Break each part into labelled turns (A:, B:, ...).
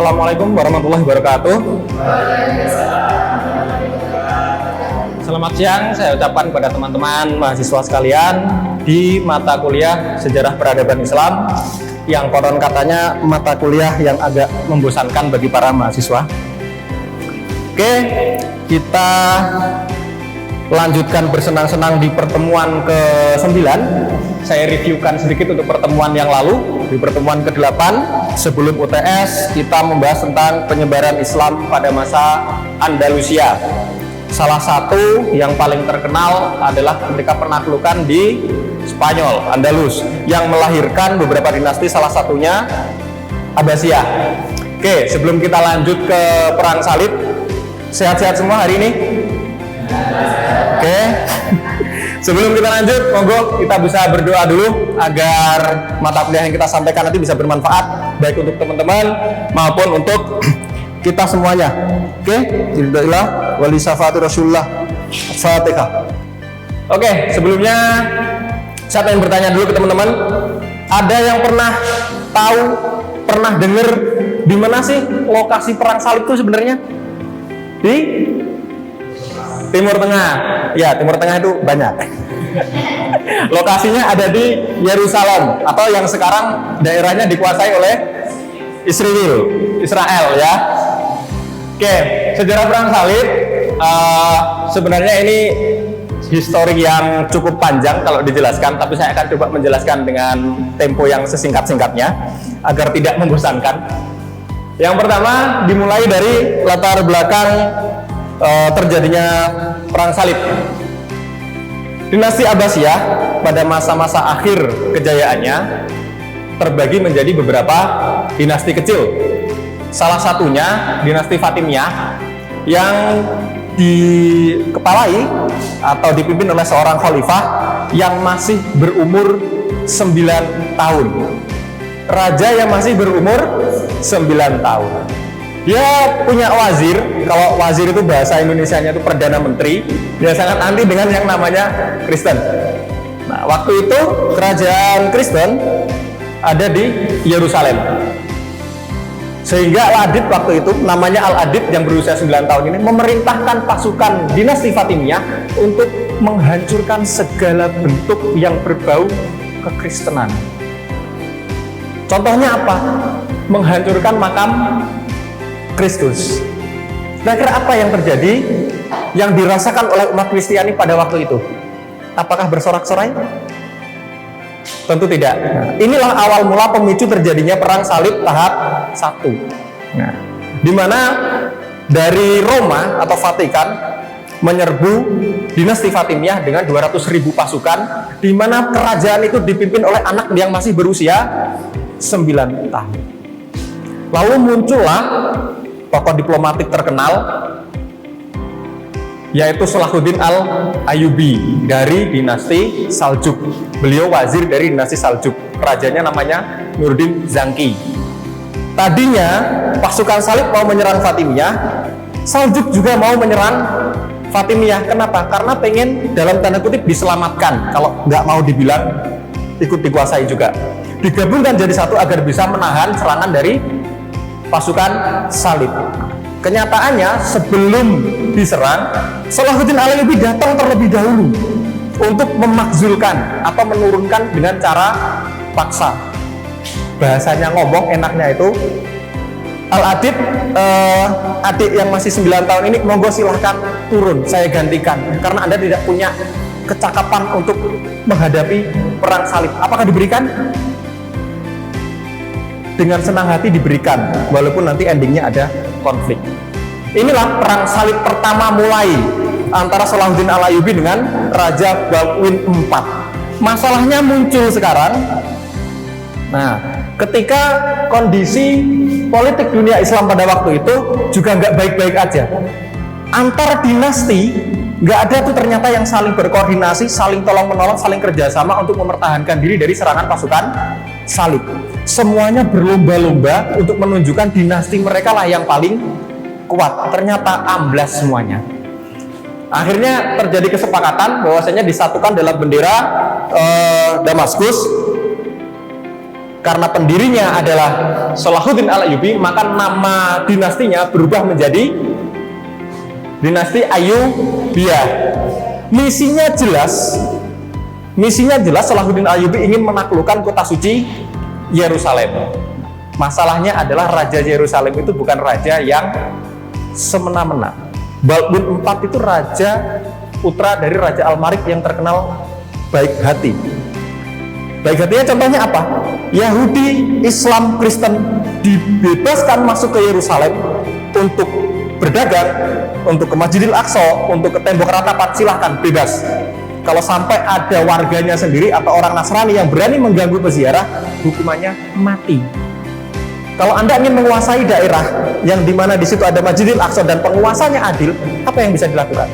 A: Assalamualaikum warahmatullahi wabarakatuh. Selamat siang, saya ucapkan kepada teman-teman mahasiswa sekalian di mata kuliah Sejarah Peradaban Islam yang konon katanya mata kuliah yang agak membosankan bagi para mahasiswa. Oke, kita lanjutkan bersenang-senang di pertemuan ke-9. Saya reviewkan sedikit untuk pertemuan yang lalu. Di pertemuan ke-8 sebelum UTS kita membahas tentang penyebaran Islam pada masa Andalusia. Salah satu yang paling terkenal adalah ketika penaklukan di Spanyol, Andalus, yang melahirkan beberapa dinasti, salah satunya Abbasiyah. Oke, sebelum kita lanjut ke Perang Salib, sehat-sehat semua hari ini? Oke. Sebelum kita lanjut, monggo kita bisa berdoa dulu agar mata kuliah yang kita sampaikan nanti bisa bermanfaat baik untuk teman-teman maupun untuk kita semuanya. Oke, Alhamdulillah wali syafaati Rasulullah. Fatihah. Oke, sebelumnya saya pengen bertanya dulu ke teman-teman. Ada yang pernah tahu, pernah dengar di mana sih lokasi perang salib itu sebenarnya? Di Timur Tengah. Ya, Timur Tengah itu banyak. Lokasinya ada di Yerusalem atau yang sekarang daerahnya dikuasai oleh Israel ya. Oke, sejarah perang salib sebenarnya ini histori yang cukup panjang kalau dijelaskan, tapi saya akan coba menjelaskan dengan tempo yang sesingkat-singkatnya agar tidak membosankan. Yang pertama dimulai dari latar belakang terjadinya perang salib. Dinasti Abbasiyah pada masa-masa akhir kejayaannya terbagi menjadi beberapa dinasti kecil. Salah satunya dinasti Fatimiyah yang dikepalai atau dipimpin oleh seorang khalifah yang masih berumur 9 tahun. Raja yang masih berumur 9 tahun. Dia punya wazir, kalau wazir itu bahasa Indonesianya itu Perdana Menteri. Dia sangat anti dengan yang namanya Kristen. Nah, waktu itu kerajaan Kristen ada di Yerusalem. Sehingga Al-Adid waktu itu, namanya Al-Adid yang berusia 9 tahun ini, memerintahkan pasukan dinasti Fatimiyah untuk menghancurkan segala bentuk yang berbau kekristenan. Contohnya apa? Menghancurkan makam Kristus. Kira-kira apa yang terjadi yang dirasakan oleh umat Kristiani pada waktu itu? Apakah bersorak-sorai? Tentu tidak. Inilah awal mula pemicu terjadinya perang salib tahap 1. Nah, di mana dari Roma atau Vatikan menyerbu dinasti Fatimiyah dengan 200.000 pasukan, di mana kerajaan itu dipimpin oleh anak yang masih berusia 9 tahun. Lalu muncullah tokoh diplomatik terkenal yaitu Salahuddin Al-Ayyubi dari dinasti Saljuk. Beliau wazir dari dinasti Saljuk. Rajanya namanya Nuruddin Zangki. Tadinya pasukan salib mau menyerang Fatimiyah, Saljuk juga mau menyerang Fatimiyah. Kenapa? Karena pengen dalam tanda kutip diselamatkan, kalau nggak mau dibilang ikut dikuasai juga. Digabungkan jadi satu agar bisa menahan serangan dari pasukan salib. Kenyataannya sebelum diserang, Salahuddin Al-Ayyubi datang terlebih dahulu untuk memakzulkan atau menurunkan dengan cara paksa. Bahasanya ngomong enaknya itu, Al-Adid, adik yang masih 9 tahun ini, monggo silahkan turun, saya gantikan karena Anda tidak punya kecakapan untuk menghadapi perang salib. Apakah diberikan? Dengan senang hati diberikan, walaupun nanti endingnya ada konflik. Inilah perang salib pertama mulai antara Salahuddin Al-Ayyubi dengan Raja Baldwin IV. Masalahnya muncul sekarang. Nah, ketika kondisi politik dunia Islam pada waktu itu juga nggak baik-baik aja. Antar dinasti nggak ada tuh ternyata yang saling berkoordinasi, saling tolong-menolong, saling kerjasama untuk mempertahankan diri dari serangan pasukan salib. Semuanya berlomba-lomba untuk menunjukkan dinasti mereka lah yang paling kuat. Ternyata amblas semuanya. Akhirnya terjadi kesepakatan bahwasanya disatukan dalam bendera Damaskus karena pendirinya adalah Salahuddin Al-Ayyubi, maka nama dinastinya berubah menjadi dinasti Ayyubiyah. Misinya jelas, Salahuddin Al-Ayyubi ingin menaklukkan kota suci Yerusalem. Masalahnya adalah Raja Yerusalem itu bukan raja yang semena-mena. Balbun IV itu raja putra dari Raja Al-Malik yang terkenal baik hati. Baik hatinya contohnya apa? Yahudi, Islam, Kristen dibebaskan masuk ke Yerusalem untuk berdagang, untuk ke Masjidil Aqsa, untuk ke tembok ratapan, silahkan bebas. Kalau sampai ada warganya sendiri atau orang Nasrani yang berani mengganggu peziarah, hukumannya mati. Kalau Anda ingin menguasai daerah yang dimana di situ ada Masjidil Aqsa dan penguasanya adil, apa yang bisa dilakukan?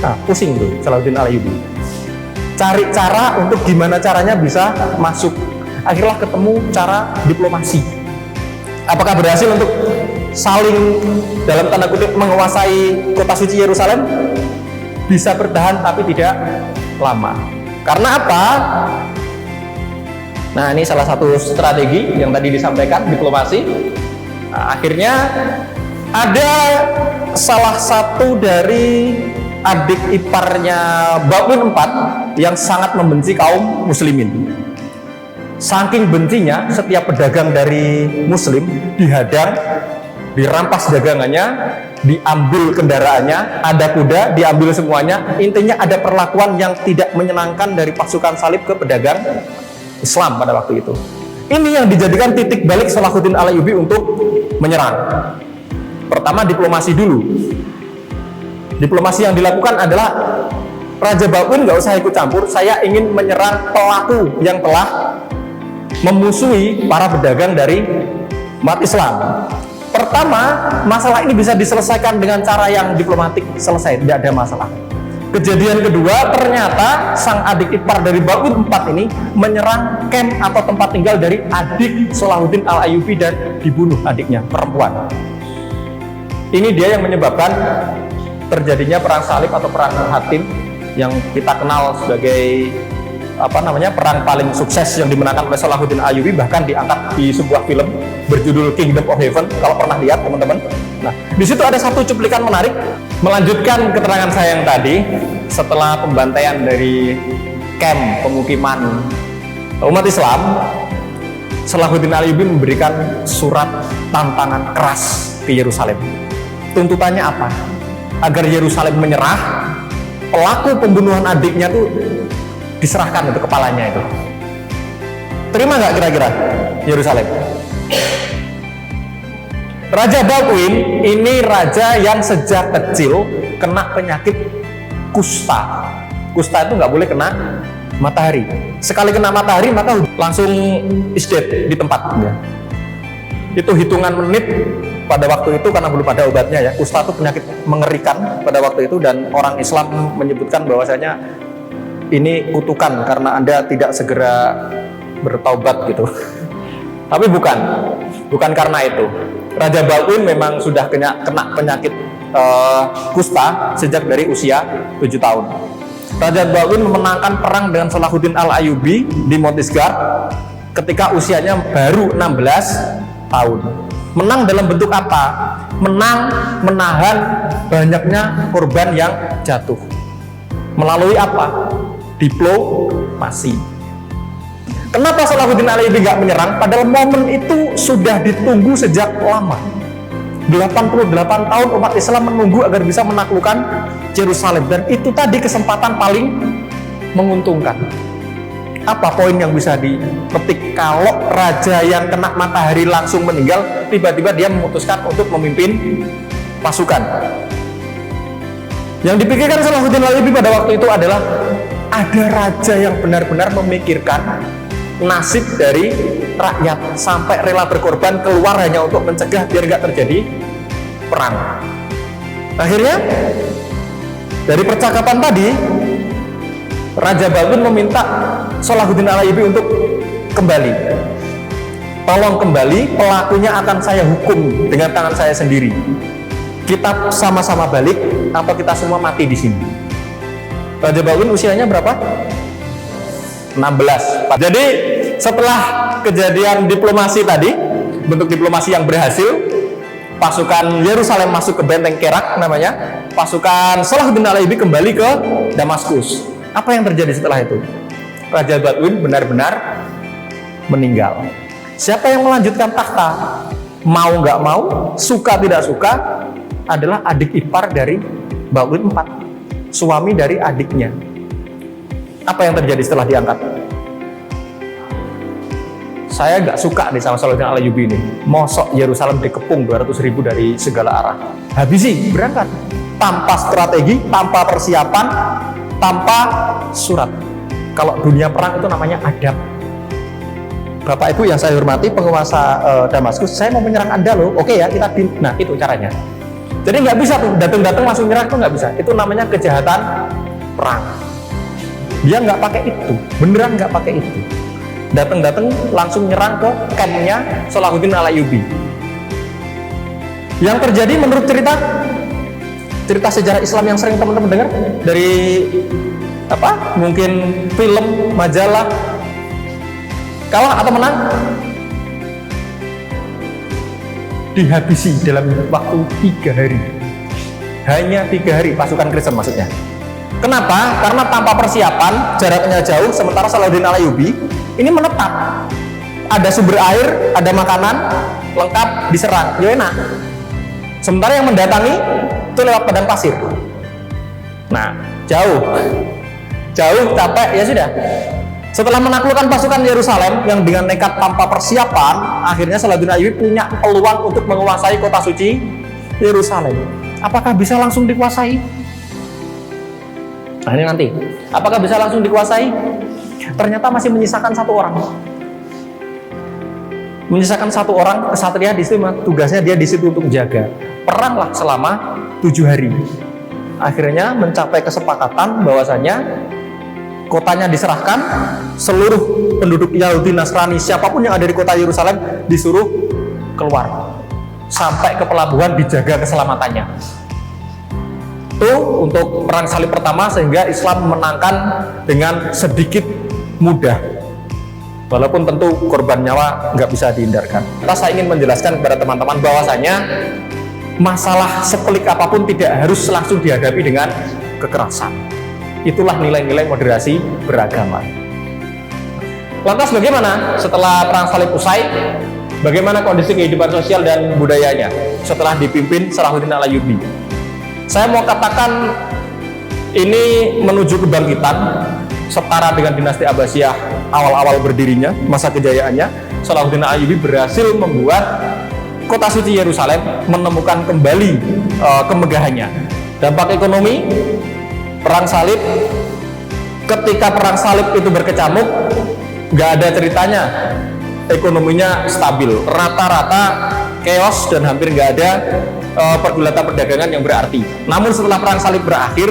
A: Nah, pusing tuh Salahuddin Al-Ayyubi. Cari cara untuk gimana caranya bisa masuk. Akhirnya ketemu cara diplomasi. Apakah berhasil untuk saling dalam tanda kutip menguasai kota suci Yerusalem? Bisa bertahan tapi tidak lama. Karena apa? Nah, ini salah satu strategi yang tadi disampaikan, diplomasi. Nah, akhirnya ada salah satu dari adik iparnya Balbun IV yang sangat membenci kaum muslimin. Saking bencinya, setiap pedagang dari muslim dihadang, dirampas dagangannya, diambil kendaraannya, ada kuda, diambil semuanya. Intinya ada perlakuan yang tidak menyenangkan dari pasukan salib ke pedagang Islam pada waktu itu. Ini yang dijadikan titik balik Salahuddin Al-Ayyubi untuk menyerang. Pertama, diplomasi dulu. Diplomasi yang dilakukan adalah Raja Balbun nggak usah ikut campur, saya ingin menyerang pelaku yang telah memusuhi para pedagang dari umat Islam. Pertama, masalah ini bisa diselesaikan dengan cara yang diplomatik, selesai, tidak ada masalah. Kejadian kedua, ternyata sang adik ipar dari Balbun IV ini menyerang camp atau tempat tinggal dari adik Salahuddin Al-Ayyubi dan dibunuh adiknya, perempuan. Ini dia yang menyebabkan terjadinya perang salib atau perang Hatim yang kita kenal sebagai perang paling sukses yang dimenangkan oleh Salahuddin Al-Ayyubi, bahkan diangkat di sebuah film berjudul Kingdom of Heaven, kalau pernah lihat teman-teman. Nah, di situ ada satu cuplikan menarik. Melanjutkan keterangan saya yang tadi, setelah pembantaian dari camp pemukiman umat Islam, Salahuddin Al-Ayyubi memberikan surat tantangan keras ke Yerusalem. Tuntutannya apa? Agar Yerusalem menyerah, pelaku pembunuhan adiknya tuh diserahkan untuk kepalanya itu. Terima nggak kira-kira Yerusalem? Raja Balbun ini raja yang sejak kecil kena penyakit kusta. Kusta itu nggak boleh kena matahari. Sekali kena matahari maka langsung is dead di tempat. Itu hitungan menit pada waktu itu karena belum ada obatnya ya. Kusta itu penyakit mengerikan pada waktu itu dan orang Islam menyebutkan bahwasanya ini kutukan karena Anda tidak segera bertaubat gitu. Tapi bukan karena itu. Raja Balbun memang sudah kena penyakit kusta sejak dari usia 7 tahun. Raja Balbun memenangkan perang dengan Salahuddin Al-Ayyubi di Montisgar ketika usianya baru 16 tahun. Menang dalam bentuk apa? Menang menahan banyaknya korban yang jatuh. Melalui apa? Diplomasi. Kenapa Salahuddin Al-Ayyubi nggak menyerang? Padahal momen itu sudah ditunggu sejak lama. 88 tahun umat Islam menunggu agar bisa menaklukkan Yerusalem, dan itu tadi kesempatan paling menguntungkan. Apa poin yang bisa dipetik kalau raja yang kena matahari langsung meninggal, tiba-tiba dia memutuskan untuk memimpin pasukan? Yang dipikirkan Salahuddin Al-Ayyubi pada waktu itu adalah ada raja yang benar-benar memikirkan nasib dari rakyat sampai rela berkorban keluar hanya untuk mencegah biar nggak terjadi perang. Akhirnya dari percakapan tadi, Raja Balbun meminta Salahuddin Al-Ayyubi untuk kembali. Tolong kembali, pelakunya akan saya hukum dengan tangan saya sendiri. Kita sama-sama balik atau kita semua mati di sini. Raja Balbun usianya berapa? 16. Jadi setelah kejadian diplomasi tadi, bentuk diplomasi yang berhasil, pasukan Yerusalem masuk ke benteng Kerak namanya, pasukan Salahuddin Al-Ayyubi kembali ke Damaskus. Apa yang terjadi setelah itu? Raja Batwin benar-benar meninggal. Siapa yang melanjutkan takhta? Mau nggak mau, suka tidak suka, adalah adik ipar dari Batwin IV, suami dari adiknya. Apa yang terjadi setelah diangkat? Saya nggak suka nih sama Salahuddin Al-Ayyubi ini. Mosok Yerusalem dikepung 200.000 dari segala arah. Habisi, berangkat. Tanpa strategi, tanpa persiapan, tanpa surat. Kalau dunia perang itu namanya adab. Bapak Ibu yang saya hormati, penguasa Damaskus, saya mau menyerang Anda loh. Oke ya, kita nah itu caranya. Jadi nggak bisa tuh, datang-datang langsung nyerang tuh nggak bisa. Itu namanya kejahatan perang. Dia nggak pakai itu, beneran nggak pakai itu. Datang-datang langsung nyerang ke kampnya Salahuddin Al-Ayyubi. Yang terjadi menurut cerita sejarah Islam yang sering teman-teman dengar dari apa? Mungkin film, majalah. Kalah atau menang? Dihabisi dalam waktu 3 hari. Hanya 3 hari pasukan Kristen maksudnya. Kenapa? Karena tanpa persiapan, jaraknya jauh, sementara Salahuddin Al-Ayyubi ini menetap. Ada sumber air, ada makanan, lengkap, diserang, ya enak. Sementara yang mendatangi itu lewat padang pasir. Nah, jauh, capek, ya sudah. Setelah menaklukkan pasukan Yerusalem yang dengan nekat tanpa persiapan, akhirnya Salahuddin Al-Ayyubi punya peluang untuk menguasai kota suci Yerusalem. Apakah bisa langsung dikuasai? Nah ini nanti, apakah bisa langsung dikuasai? Ternyata masih menyisakan satu orang. Menyisakan satu orang kesatria di situ, tugasnya dia di situ untuk jaga. Peranglah selama 7 hari. Akhirnya mencapai kesepakatan bahwasanya kotanya diserahkan, seluruh penduduk Yahudi, Nasrani, siapapun yang ada di kota Yerusalem disuruh keluar sampai ke pelabuhan, dijaga keselamatannya. Itu untuk perang salib pertama, sehingga Islam menangkan dengan sedikit mudah, walaupun tentu korban nyawa nggak bisa dihindarkan. Saya ingin menjelaskan kepada teman-teman bahwasanya masalah sepelik apapun tidak harus langsung dihadapi dengan kekerasan. Itulah nilai-nilai moderasi beragama. Lantas bagaimana setelah perang salib usai? Bagaimana kondisi kehidupan sosial dan budayanya setelah dipimpin Salahuddin Al-Ayyubi? Saya mau katakan ini menuju kebangkitan setara dengan dinasti Abbasiyah awal-awal berdirinya, masa kejayaannya. Salahuddin Al-Ayyubi berhasil membuat kota suci Yerusalem menemukan kembali kemegahannya. Dampak ekonomi, perang salib, ketika perang salib itu berkecamuk, nggak ada ceritanya ekonominya stabil, rata-rata chaos dan hampir nggak ada pergulatan perdagangan yang berarti. Namun setelah perang salib berakhir,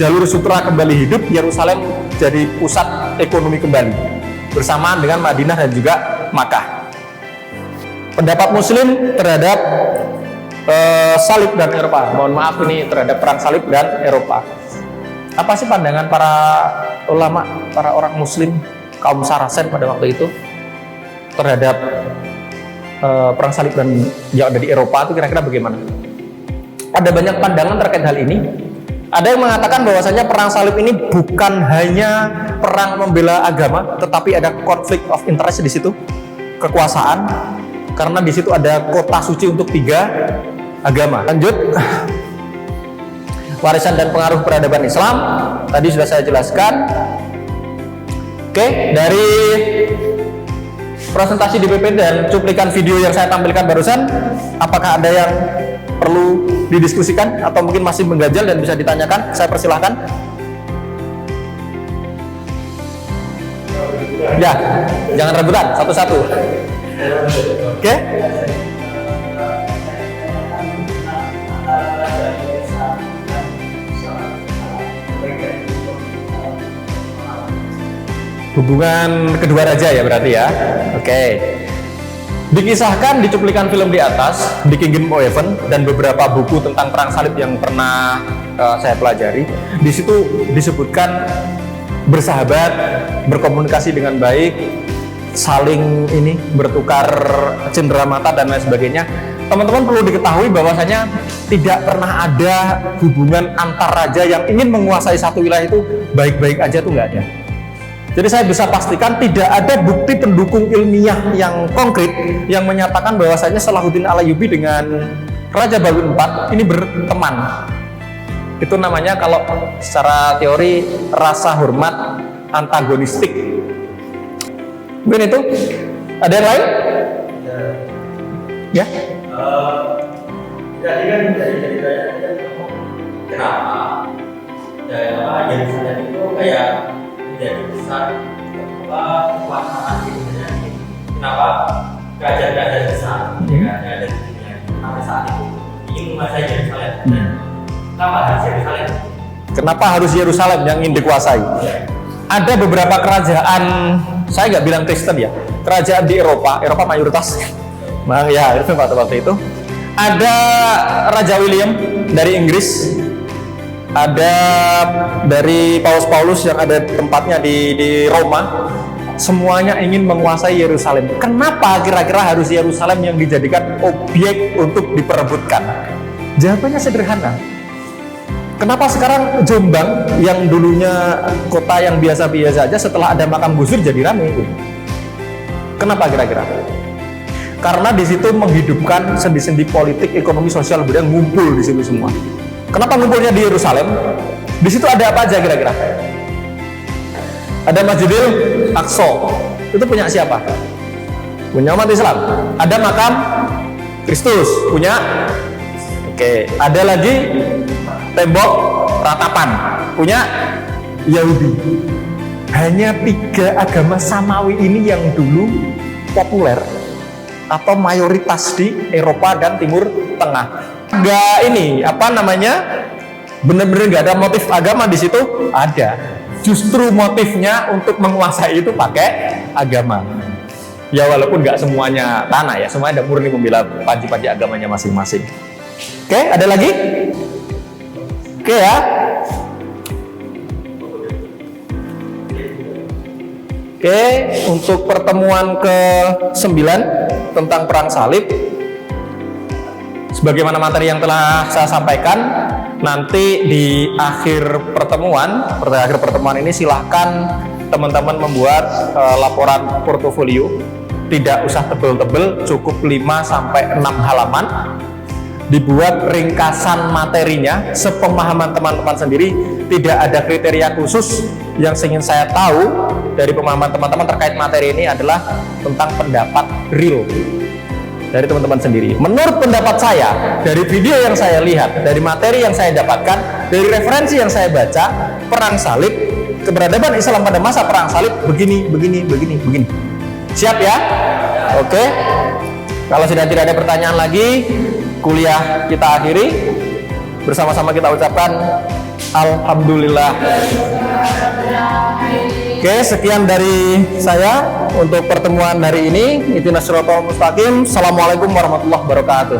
A: jalur sutra kembali hidup, Yerusalem jadi pusat ekonomi kembali bersamaan dengan Madinah dan juga Makkah. Pendapat Muslim terhadap salib dan Eropa, mohon maaf ini terhadap perang salib dan Eropa. Apa sih pandangan para ulama, para orang Muslim, kaum Saracen pada waktu itu terhadap perang salib dan yang ada di Eropa itu kira-kira bagaimana? Ada banyak pandangan terkait hal ini. Ada yang mengatakan bahwasanya perang salib ini bukan hanya perang membela agama, tetapi ada konflik of interest di situ, kekuasaan, karena di situ ada kota suci untuk 3 agama. Lanjut, warisan dan pengaruh peradaban Islam tadi sudah saya jelaskan. Oke, dari presentasi DPP dan cuplikan video yang saya tampilkan barusan, apakah ada yang perlu didiskusikan atau mungkin masih mengganjal dan bisa ditanyakan? Saya persilahkan. Ya, jangan rebutan, satu-satu. Oke? Hubungan kedua raja ya berarti ya. Oke. Dikisahkan di cuplikan film di atas, The Kingdom of Heaven, dan beberapa buku tentang perang salib yang pernah saya pelajari. Di situ disebutkan bersahabat, berkomunikasi dengan baik, saling ini bertukar cenderamata dan lain sebagainya. Teman-teman perlu diketahui bahwasanya tidak pernah ada hubungan antar raja yang ingin menguasai satu wilayah itu baik-baik aja, tuh nggak ada. Jadi saya bisa pastikan tidak ada bukti pendukung ilmiah yang konkret yang menyatakan bahwasanya Salahuddin Al-Ayyubi dengan Raja Balun IV ini berteman. Itu namanya kalau secara teori rasa hormat antagonistik. Mungkin itu. Ada yang lain? Ya?
B: Jadi kan kenapa Yerusalem itu kayak menjadi besar kekuasaan gitu, kenapa kerajaan besar ada di dunia sampai saat itu ingin menguasai Yerusalem? Kenapa harus Yerusalem?
A: Kenapa harus Yerusalem yang ingin dikuasai? Ada beberapa kerajaan, saya nggak bilang Kristen ya, kerajaan di Eropa mayoritas, ya itu waktu itu. Ada Raja William dari Inggris, ada dari Paus yang ada tempatnya di Roma. Semuanya ingin menguasai Yerusalem. Kenapa kira-kira harus Yerusalem yang dijadikan objek untuk diperebutkan? Jawabannya sederhana. Kenapa sekarang Jombang yang dulunya kota yang biasa-biasa aja setelah ada makam Gus Dur jadi ramai itu? Kenapa kira-kira? Karena di situ menghidupkan sendi-sendi politik, ekonomi, sosial, budaya ngumpul di situ semua. Kenapa ngumpulnya di Yerusalem? Di situ ada apa aja kira-kira? Ada Masjidil Aqsa. Itu punya siapa? Punya umat Islam. Ada makam Kristus, punya. Oke, ada lagi tembok ratapan, punya Yahudi. Hanya 3 agama samawi ini yang dulu populer atau mayoritas di Eropa dan Timur Tengah. Nggak ini apa namanya, bener-bener nggak ada motif agama di situ. Ada, justru motifnya untuk menguasai itu pakai agama. Ya walaupun nggak semuanya tanah ya, semuanya ada murni membela panji-panji agamanya masing-masing. Oke, ada lagi? Oke ya. Oke, untuk pertemuan ke-9 tentang perang salib, sebagaimana materi yang telah saya sampaikan, nanti di akhir pertemuan ini silahkan teman-teman membuat laporan portofolio. Tidak usah tebel-tebel, cukup 5-6 halaman. Dibuat ringkasan materinya sepemahaman teman-teman sendiri. Tidak ada kriteria khusus. Yang ingin saya tahu dari pemahaman teman-teman terkait materi ini adalah tentang pendapat real dari teman-teman sendiri. Menurut pendapat saya, dari video yang saya lihat, dari materi yang saya dapatkan, dari referensi yang saya baca, perang salib, keberadaban Islam pada masa perang salib begini. Siap ya? Oke. Kalau sudah tidak ada pertanyaan lagi, kuliah kita akhiri. Bersama-sama kita ucapkan Alhamdulillah. Oke, sekian dari saya untuk pertemuan hari ini. Ihdinas siratal mustaqim. Assalamualaikum warahmatullahi wabarakatuh.